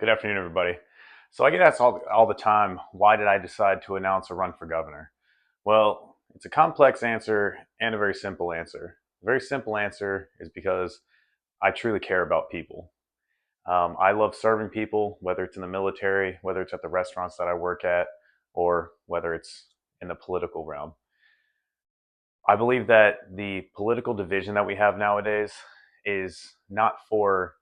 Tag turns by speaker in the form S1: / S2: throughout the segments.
S1: Good afternoon, everybody. So I get asked all the time, why did I decide to announce a run for governor? Well, it's a complex answer and a very simple answer. The very simple answer is because I truly care about people. I love serving people, whether it's in the military, whether it's at the restaurants that I work at, or whether it's in the political realm. I believe that the political division that we have nowadays is not for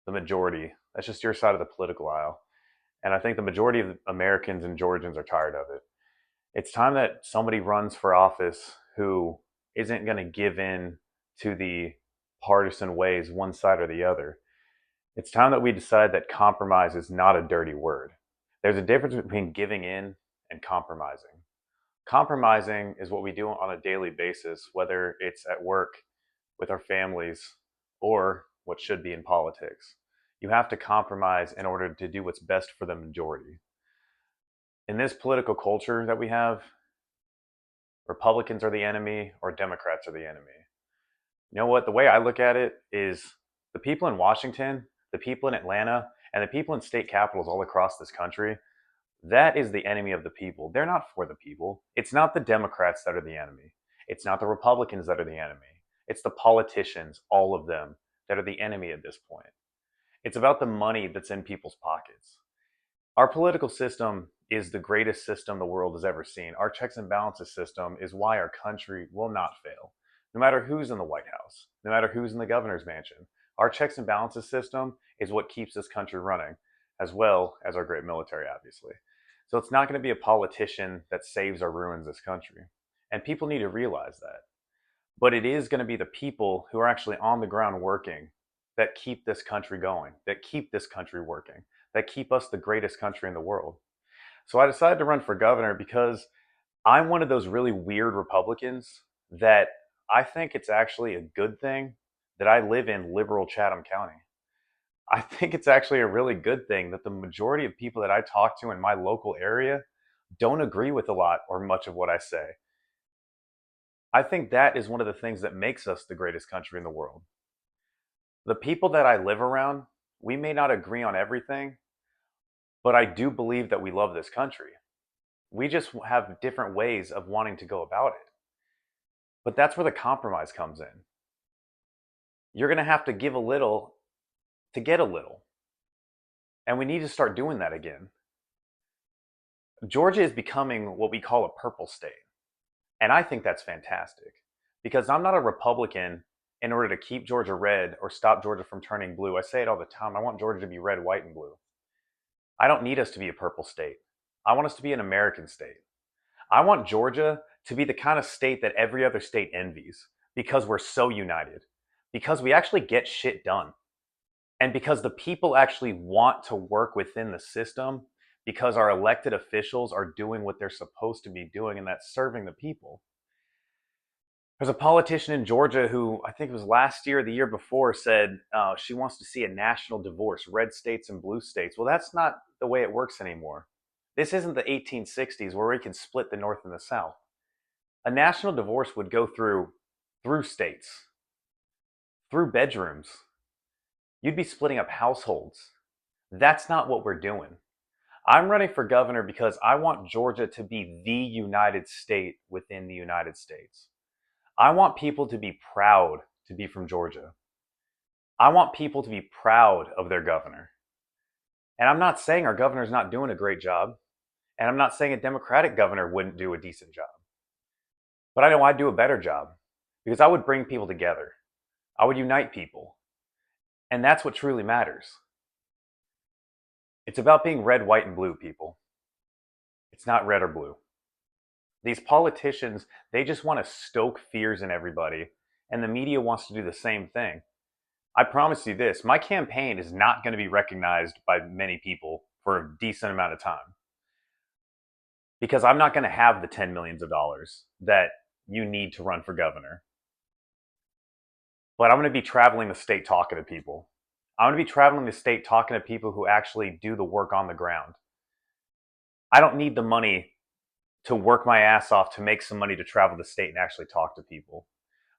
S1: the majority. That's just your side of the political aisle. And I think the majority of Americans and Georgians are tired of it. It's time that somebody runs for office who isn't going to give in to the partisan ways, one side or the other. It's time that we decide that compromise is not a dirty word. There's a difference between giving in and compromising. Compromising is what we do on a daily basis, whether it's at work, with our families, or what should be in politics. You have to compromise in order to do what's best for the majority. In this political culture that we have, Republicans are the enemy or Democrats are the enemy. You know what? The way I look at it is the people in Washington, the people in Atlanta, and the people in state capitals all across this country, that is the enemy of the people. They're not for the people. It's not the Democrats that are the enemy. It's not the Republicans that are the enemy. It's the politicians, all of them, that are the enemy at this point. It's about the money that's in people's pockets. Our political system is the greatest system the world has ever seen. Our checks and balances system is why our country will not fail. No matter who's in the White House, no matter who's in the governor's mansion, our checks and balances system is what keeps this country running, as well as our great military, obviously. So it's not going to be a politician that saves or ruins this country. And people need to realize that. But it is going to be the people who are actually on the ground working that keep this country going, that keep this country working, that keep us the greatest country in the world. So I decided to run for governor because I'm one of those really weird Republicans that I think it's actually a good thing that I live in liberal Chatham County. I think it's actually a really good thing that the majority of people that I talk to in my local area don't agree with a lot or much of what I say. I think that is one of the things that makes us the greatest country in the world. The people that I live around, we may not agree on everything, but I do believe that we love this country. We just have different ways of wanting to go about it. But that's where the compromise comes in. You're going to have to give a little to get a little. And we need to start doing that again. Georgia is becoming what we call a purple state. And I think that's fantastic because I'm not a Republican in order to keep Georgia red or stop Georgia from turning blue. I say it all the time. I want Georgia to be red, white, and blue. I don't need us to be a purple state. I want us to be an American state. I want Georgia to be the kind of state that every other state envies because we're so united, because we actually get shit done, and because the people actually want to work within the system because our elected officials are doing what they're supposed to be doing, and that's serving the people. There's a politician in Georgia who I think it was last year or the year before said she wants to see a national divorce, red states and blue states. Well, that's not the way it works anymore. This isn't the 1860s where we can split the North and the South. A national divorce would go through states, through bedrooms. You'd be splitting up households. That's not what we're doing. I'm running for governor because I want Georgia to be the United State within the United States. I want people to be proud to be from Georgia. I want people to be proud of their governor. And I'm not saying our governor's not doing a great job. And I'm not saying a Democratic governor wouldn't do a decent job. But I know I'd do a better job because I would bring people together. I would unite people. And that's what truly matters. It's about being red, white, and blue, people. It's not red or blue. These politicians, they just want to stoke fears in everybody, and the media wants to do the same thing. I promise you this, my campaign is not going to be recognized by many people for a decent amount of time because I'm not going to have the 10 millions of dollars that you need to run for governor. But I'm going to be traveling the state talking to people. I'm going to be traveling the state talking to people who actually do the work on the ground. I don't need the money to work my ass off to make some money to travel the state and actually talk to people.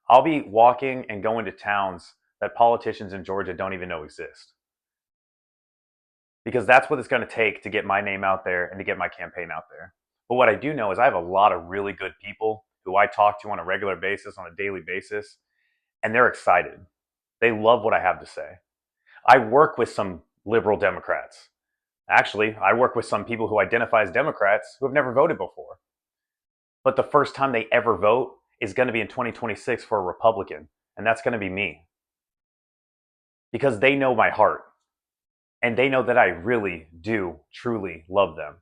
S1: I'll be walking and going to towns that politicians in Georgia don't even know exist. because that's what it's going to take to get my name out there and to get my campaign out there. But what I do know is I have a lot of really good people who I talk to on a regular basis, on a daily basis, and they're excited. They love what I have to say. I work with some liberal Democrats. Actually, I work with some people who identify as Democrats who have never voted before. But the first time they ever vote is going to be in 2026 for a Republican, and that's going to be me. Because they know my heart, and they know that I really do truly love them.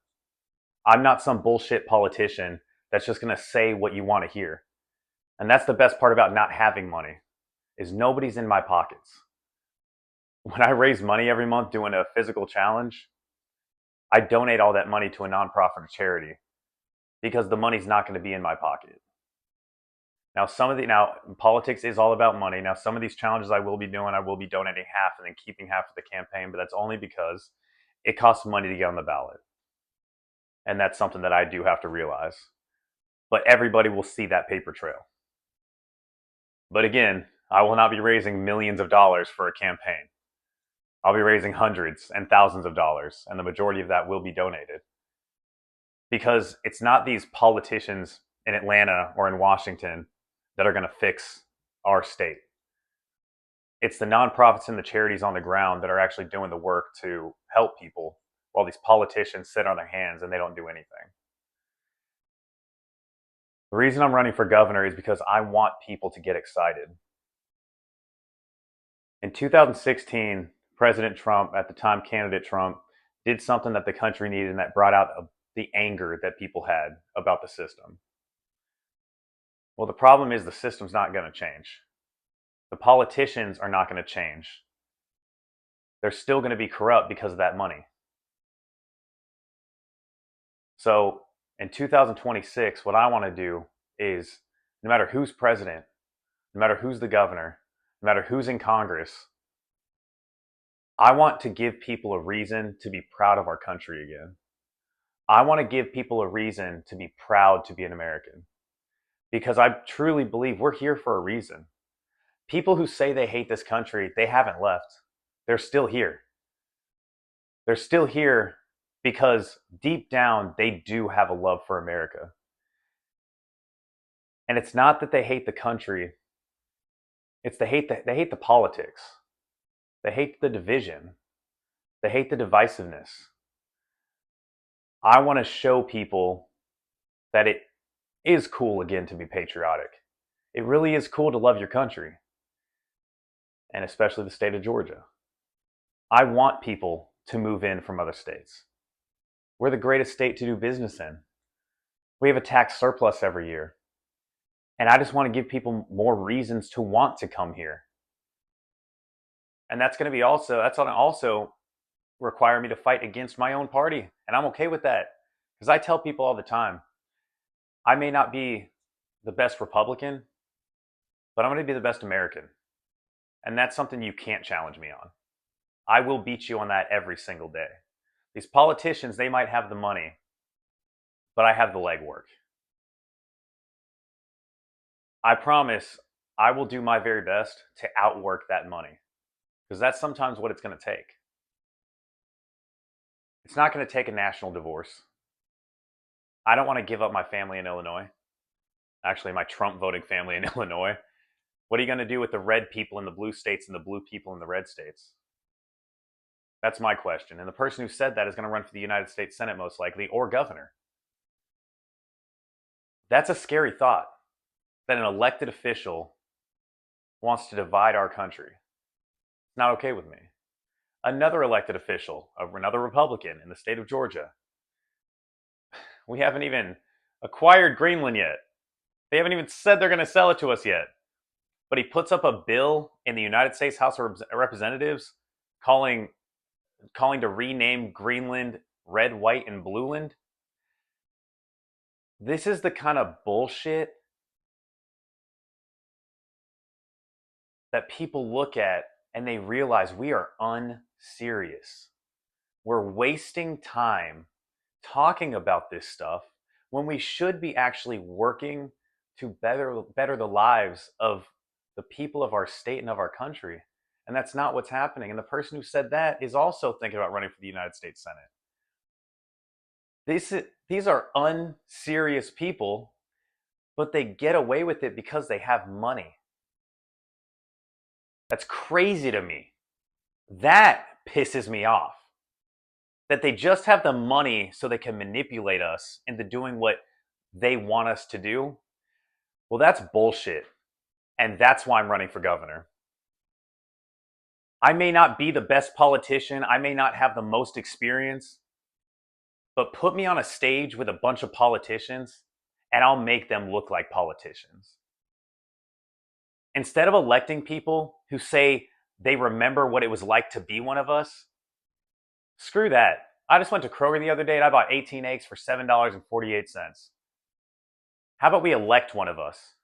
S1: I'm not some bullshit politician that's just going to say what you want to hear. And that's the best part about not having money, is nobody's in my pockets. When I raise money every month doing a physical challenge, I donate all that money to a nonprofit or charity because the money's not going to be in my pocket. Now politics is all about money. Now some of these challenges I will be donating half and then keeping half of the campaign, but that's only because it costs money to get on the ballot. And that's something that I do have to realize. But everybody will see that paper trail. But again, I will not be raising millions of dollars for a campaign. I'll be raising hundreds and thousands of dollars, and the majority of that will be donated. Because it's not these politicians in Atlanta or in Washington that are going to fix our state. It's the nonprofits and the charities on the ground that are actually doing the work to help people while these politicians sit on their hands and they don't do anything. The reason I'm running for governor is because I want people to get excited. In 2016, President Trump, at the time candidate Trump, did something that the country needed and that brought out the anger that people had about the system. Well, the problem is the system's not going to change. The politicians are not going to change. They're still going to be corrupt because of that money. So in 2026, what I want to do is no matter who's president, no matter who's the governor, no matter who's in Congress, I want to give people a reason to be proud of our country again. I want to give people a reason to be proud to be an American. Because I truly believe we're here for a reason. People who say they hate this country, they haven't left. They're still here. They're still here because deep down, they do have a love for America. And it's not that they hate the country. It's they hate the politics. They hate the division. They hate the divisiveness. I want to show people that it is cool again to be patriotic. It really is cool to love your country, and especially the state of Georgia. I want people to move in from other states. We're the greatest state to do business in. We have a tax surplus every year. And I just want to give people more reasons to want to come here. And that's going to also require me to fight against my own party. And I'm okay with that. Because I tell people all the time, I may not be the best Republican, but I'm going to be the best American. And that's something you can't challenge me on. I will beat you on that every single day. These politicians, they might have the money, but I have the legwork. I promise I will do my very best to outwork that money. Because that's sometimes what it's going to take. It's not going to take a national divorce. I don't want to give up my family in Illinois. Actually, my Trump voting family in Illinois. What are you going to do with the red people in the blue states and the blue people in the red states? That's my question. And the person who said that is going to run for the United States Senate most likely, or governor. That's a scary thought, that an elected official wants to divide our country. It's not okay with me. Another elected official, another Republican in the state of Georgia. We haven't even acquired Greenland yet. They haven't even said they're going to sell it to us yet. But he puts up a bill in the United States House of Representatives calling to rename Greenland Red, White, and Blueland. This is the kind of bullshit that people look at and they realize we are unserious. We're wasting time talking about this stuff when we should be actually working to better the lives of the people of our state and of our country. And that's not what's happening. And the person who said that is also thinking about running for the United States Senate. These are unserious people, but they get away with it because they have money. That's crazy to me. That pisses me off. That they just have the money so they can manipulate us into doing what they want us to do. Well, that's bullshit. And that's why I'm running for governor. I may not be the best politician, I may not have the most experience, but put me on a stage with a bunch of politicians and I'll make them look like politicians. Instead of electing people who say they remember what it was like to be one of us, screw that. I just went to Kroger the other day and I bought 18 eggs for $7.48. How about we elect one of us?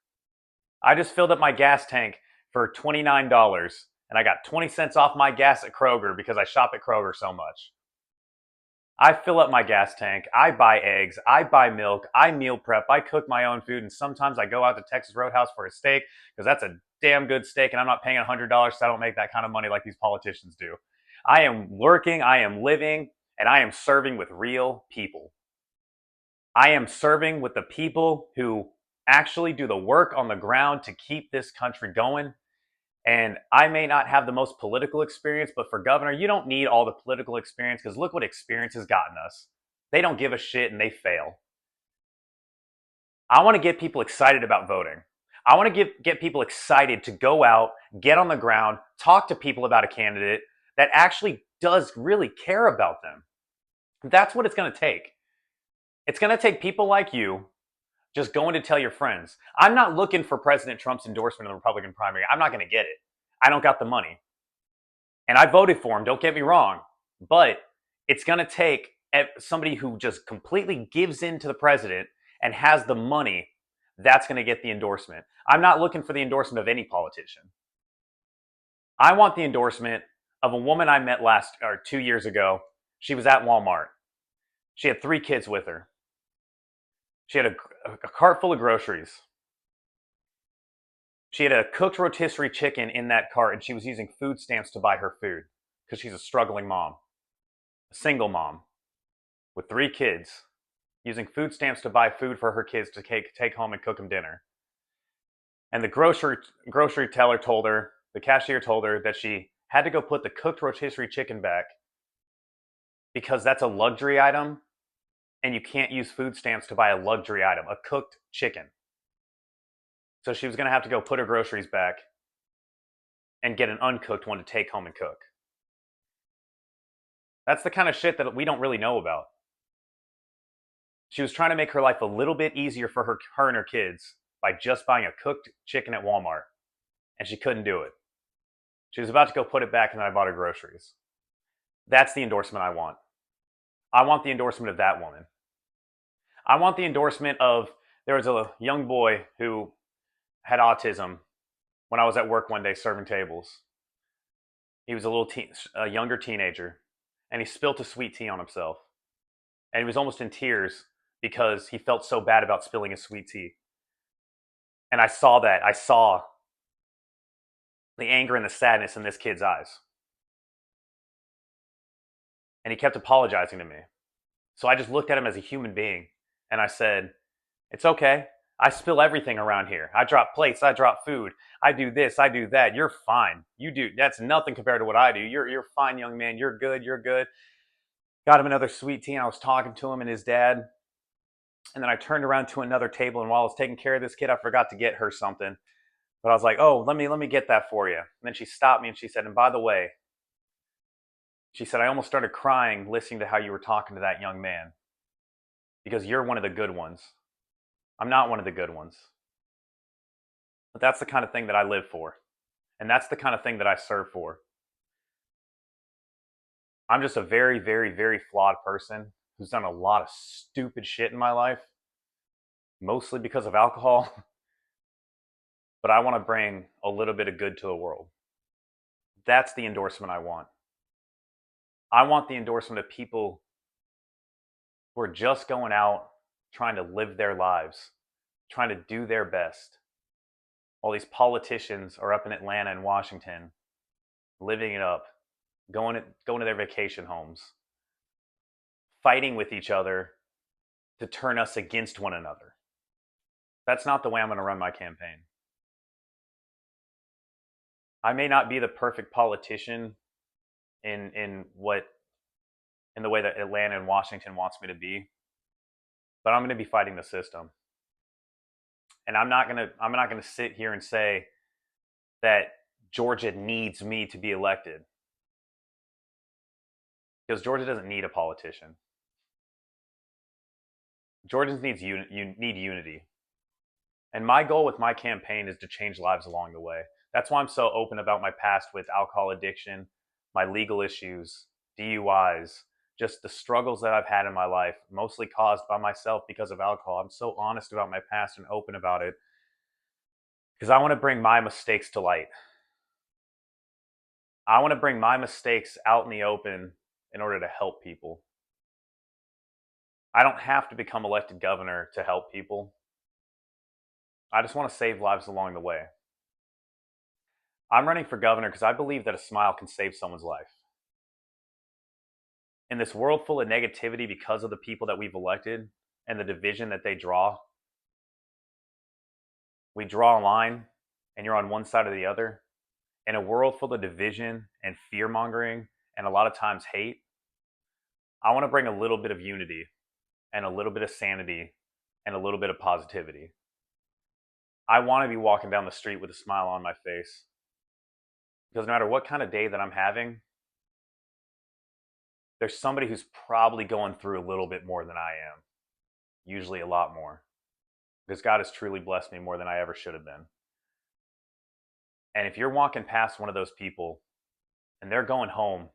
S1: I just filled up my gas tank for $29 and I got 20 cents off my gas at Kroger because I shop at Kroger so much. I fill up my gas tank, I buy eggs, I buy milk, I meal prep, I cook my own food, and sometimes I go out to Texas Roadhouse for a steak because that's a damn good steak and I'm not paying $100 so I don't make that kind of money like these politicians do. I am working, I am living, and I am serving with real people. I am serving with the people who actually do the work on the ground to keep this country going. And I may not have the most political experience, but for governor, you don't need all the political experience because look what experience has gotten us. They don't give a shit and they fail. I want to get people excited about voting. I want to get people excited to go out, get on the ground, talk to people about a candidate that actually does really care about them. That's what it's going to take. It's going to take people like you just going to tell your friends. I'm not looking for President Trump's endorsement in the Republican primary. I'm not going to get it. I don't got the money. And I voted for him, don't get me wrong. But it's going to take somebody who just completely gives in to the president and has the money. That's going to get the endorsement. I'm not looking for the endorsement of any politician. I want the endorsement of a woman I met 2 years ago. She was at Walmart. She had 3 kids with her. She had a cart full of groceries. She had a cooked rotisserie chicken in that cart, and she was using food stamps to buy her food because she's a struggling mom, a single mom with 3 kids, using food stamps to buy food for her kids to take home and cook them dinner. And the grocery teller told her, the cashier told her that she had to go put the cooked rotisserie chicken back because that's a luxury item and you can't use food stamps to buy a luxury item, a cooked chicken. So she was going to have to go put her groceries back and get an uncooked one to take home and cook. That's the kind of shit that we don't really know about. She was trying to make her life a little bit easier for her and her kids by just buying a cooked chicken at Walmart, and she couldn't do it. She was about to go put it back, and then I bought her groceries. That's the endorsement I want. I want the endorsement of that woman. I want the endorsement of, there was a young boy who had autism when I was at work one day serving tables. He was a younger teenager, and he spilt a sweet tea on himself. And he was almost in tears because he felt so bad about spilling his sweet tea. And I saw that. I saw the anger and the sadness in this kid's eyes. And he kept apologizing to me. So I just looked at him as a human being and I said, it's okay. I spill everything around here. I drop plates, I drop food. I do this, I do that. You're fine. You do. That's nothing compared to what I do. You're fine, young man. You're good. You're good. Got him another sweet tea and I was talking to him and his dad. And then I turned around to another table and while I was taking care of this kid, I forgot to get her something. But I was like, oh, let me get that for you. And then she stopped me and she said, and by the way, she said, I almost started crying listening to how you were talking to that young man because you're one of the good ones. I'm not one of the good ones. But that's the kind of thing that I live for. And that's the kind of thing that I serve for. I'm just a very, very, very flawed person who's done a lot of stupid shit in my life, mostly because of alcohol. But I want to bring a little bit of good to the world. That's the endorsement I want. I want the endorsement of people who are just going out trying to live their lives, trying to do their best. All these politicians are up in Atlanta and Washington living it up, going to their vacation homes, fighting with each other to turn us against one another. That's not the way I'm going to run my campaign. I may not be the perfect politician in what in the way that Atlanta and Washington wants me to be, but I'm going to be fighting the system. And I'm not going to sit here and say that Georgia needs me to be elected, because Georgia doesn't need a politician. Georgians need unity. And my goal with my campaign is to change lives along the way. That's why I'm so open about my past with alcohol addiction, my legal issues, DUIs, just the struggles that I've had in my life, mostly caused by myself because of alcohol. I'm so honest about my past and open about it because I want to bring my mistakes to light. I want to bring my mistakes out in the open in order to help people. I don't have to become elected governor to help people. I just want to save lives along the way. I'm running for governor because I believe that a smile can save someone's life. In this world full of negativity because of the people that we've elected and the division that they draw, we draw a line and you're on one side or the other. In a world full of division and fear mongering and a lot of times hate, I want to bring a little bit of unity and a little bit of sanity and a little bit of positivity. I want to be walking down the street with a smile on my face. Because no matter what kind of day that I'm having, there's somebody who's probably going through a little bit more than I am. Usually a lot more. Because God has truly blessed me more than I ever should have been. And if you're walking past one of those people and they're going home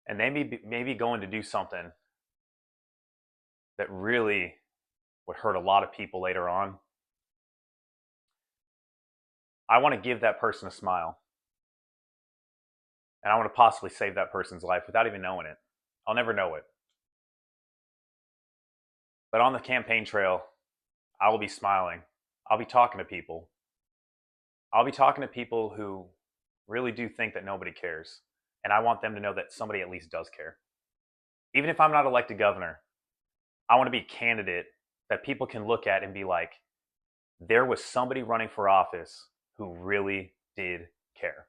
S1: and they may be going to do something that really would hurt a lot of people later on, I want to give that person a smile. And I want to possibly save that person's life without even knowing it. I'll never know it. But on the campaign trail, I will be smiling. I'll be talking to people. I'll be talking to people who really do think that nobody cares. And I want them to know that somebody at least does care. Even if I'm not elected governor, I want to be a candidate that people can look at and be like, there was somebody running for office who really did care.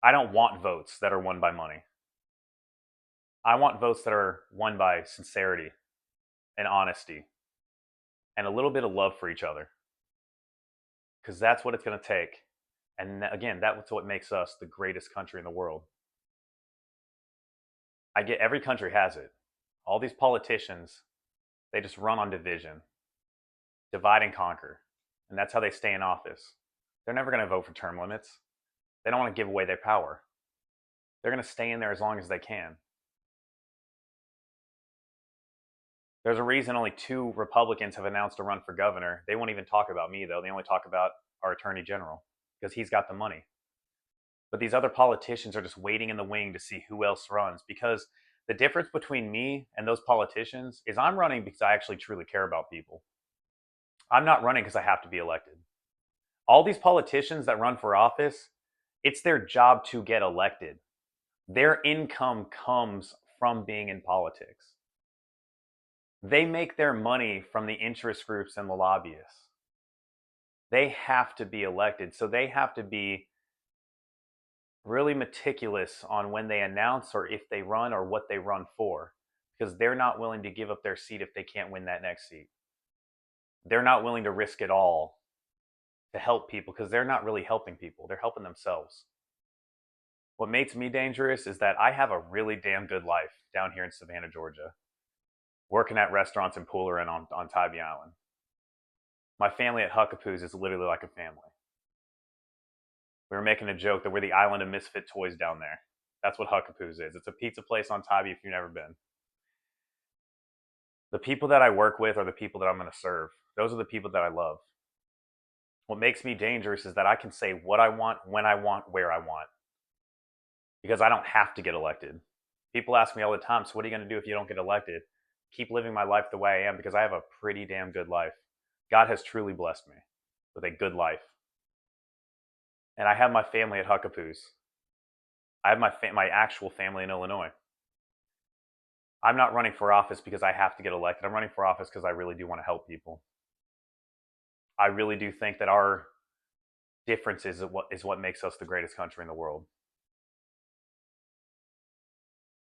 S1: I don't want votes that are won by money. I want votes that are won by sincerity and honesty and a little bit of love for each other. Because that's what it's going to take. And again, that's what makes us the greatest country in the world. I get every country has it. All these politicians, they just run on division, divide and conquer. And that's how they stay in office. They're never going to vote for term limits. They don't want to give away their power. They're going to stay in there as long as they can. There's a reason only 2 Republicans have announced a run for governor. They won't even talk about me, though. They only talk about our attorney general because he's got the money. But these other politicians are just waiting in the wing to see who else runs, because the difference between me and those politicians is I'm running because I actually truly care about people. I'm not running because I have to be elected. All these politicians that run for office, it's their job to get elected. Their income comes from being in politics. They make their money from the interest groups and the lobbyists. They have to be elected, so they have to be really meticulous on when they announce or if they run or what they run for, because they're not willing to give up their seat if they can't win that next seat. They're not willing to risk it all to help people because they're not really helping people. They're helping themselves. What makes me dangerous is that I have a really damn good life down here in Savannah, Georgia, working at restaurants in Pooler and on Tybee Island. My family at Huckapoo's is literally like a family. We were making a joke that we're the island of misfit toys down there. That's what Huckapoo's is. It's a pizza place on Tybee if you've never been. The people that I work with are the people that I'm going to serve. Those are the people that I love. What makes me dangerous is that I can say what I want, when I want, where I want. Because I don't have to get elected. People ask me all the time, so what are you going to do if you don't get elected? Keep living my life the way I am, because I have a pretty damn good life. God has truly blessed me with a good life. And I have my family at Huckapoo's. I have my actual family in Illinois. I'm not running for office because I have to get elected. I'm running for office because I really do want to help people. I really do think that our difference is what makes us the greatest country in the world.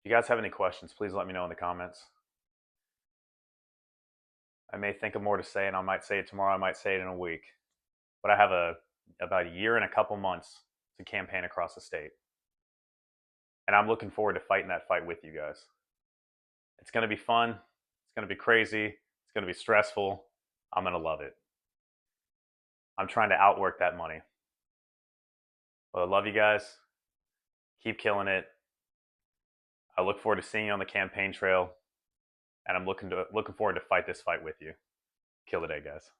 S1: If you guys have any questions, please let me know in the comments. I may think of more to say, and I might say it tomorrow. I might say it in a week. But I have about a year and a couple months to campaign across the state, and I'm looking forward to fighting that fight with you guys. It's going to be fun. It's going to be crazy. It's going to be stressful. I'm going to love it. I'm trying to outwork that money. But I love you guys. Keep killing it. I look forward to seeing you on the campaign trail, and I'm looking forward to fight this fight with you. Kill the day, guys.